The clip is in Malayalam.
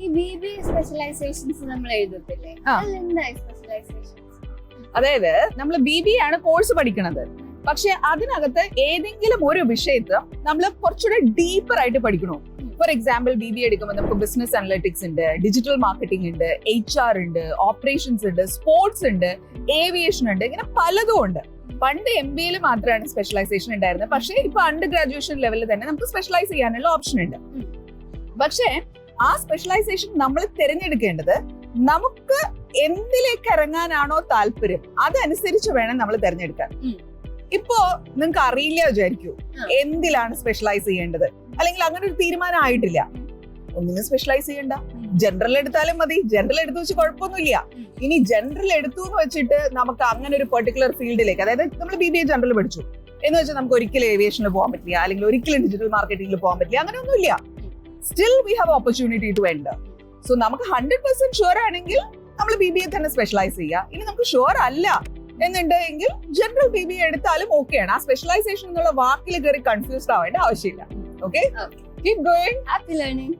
ഈ BBA സ്പെഷ്യലൈസേഷൻസ് നമ്മൾ എഴുതത്തില്ലേ, അതെന്തായി സ്പെഷ്യലൈസേഷൻസ്? അതായത് നമ്മൾ BBA ആണ് കോഴ്സ് പഠിക്കുന്നത്, പക്ഷെ അതിനകത്ത് ഏതെങ്കിലും ഒരു വിഷയത്ത് നമ്മൾ കുറച്ചുകൂടെ ഡീപ്പർ ആയിട്ട് പഠിക്കണോ. ഫോർ എക്സാമ്പിൾ BBA എടുക്കുമ്പോൾ നമുക്ക് ബിസിനസ് അനലിറ്റിക്സ് ഉണ്ട്, ഡിജിറ്റൽ മാർക്കറ്റിംഗ് ഉണ്ട്, HR ഉണ്ട്, ഓപ്പറേഷൻസ് ഉണ്ട്, സ്പോർട്സ് ഉണ്ട്, ഏവിയേഷൻ ഉണ്ട്, ഇങ്ങനെ പലതും ഉണ്ട്. പണ്ട് MBA മാത്രമാണ് സ്പെഷ്യലൈസേഷൻ ഉണ്ടായിരുന്നത്, പക്ഷെ ഇപ്പൊ അണ്ടർ ഗ്രാജുവേഷൻ ലെവലിൽ തന്നെ നമുക്ക് സ്പെഷ്യലൈസ് ചെയ്യാനുള്ള ഓപ്ഷൻ ഉണ്ട്. പക്ഷെ ആ സ്പെഷ്യലൈസേഷൻ നമ്മൾ തിരഞ്ഞെടുക്കേണ്ടത് നമുക്ക് എന്തിലേക്ക് ഇറങ്ങാനാണോ താല്പര്യം അതനുസരിച്ച് വേണം നമ്മൾ തിരഞ്ഞെടുക്കാൻ. ഇപ്പോ നിങ്ങൾക്ക് അറിയില്ല വിചാരിക്കൂ എന്തിലാണ് സ്പെഷ്യലൈസ് ചെയ്യേണ്ടത്, അല്ലെങ്കിൽ അങ്ങനെ ഒരു തീരുമാനം ആയിട്ടില്ല. ഒന്നിനും സ്പെഷ്യലൈസ് ചെയ്യണ്ട, ജനറൽ എടുത്താലും മതി. ജനറൽ എടുത്തു വെച്ച് കുഴപ്പമൊന്നുമില്ല. ഇനി ജനറൽ എടുത്തു എന്ന് വെച്ചിട്ട് നമുക്ക് അങ്ങനെ ഒരു പെർട്ടിക്കുലർ ഫീൽഡിലേക്ക്, അതായത് നമ്മൾ BBA ജനറൽ പഠിച്ചു എന്ന് വെച്ചാൽ നമുക്ക് ഒരിക്കലും ഏവിയേഷനിൽ പോകാൻ പറ്റില്ല, അല്ലെങ്കിൽ ഒരിക്കലും ഡിജിറ്റൽ മാർക്കറ്റിംഗിൽ പോകാൻ പറ്റില്ല, അങ്ങനെ ഒന്നുമില്ല. Still we have opportunity to enter. So നമുക്ക് 100% ഷുവർ ആണെങ്കിൽ നമ്മൾ BBA തന്നെ സ്പെഷ്യലൈസ് ചെയ്യുക. ഇനി നമുക്ക് ഷുവർ അല്ല എന്നുണ്ടെങ്കിൽ ജനറൽ BBA എടുത്താലും ഓക്കെയാണ്. ആ സ്പെഷ്യലൈസേഷൻ എന്നുള്ള വാക്കിൽ കയറി കൺഫ്യൂസ്ഡ് ആവേണ്ട ആവശ്യമില്ല. Okay, keep going, happy learning.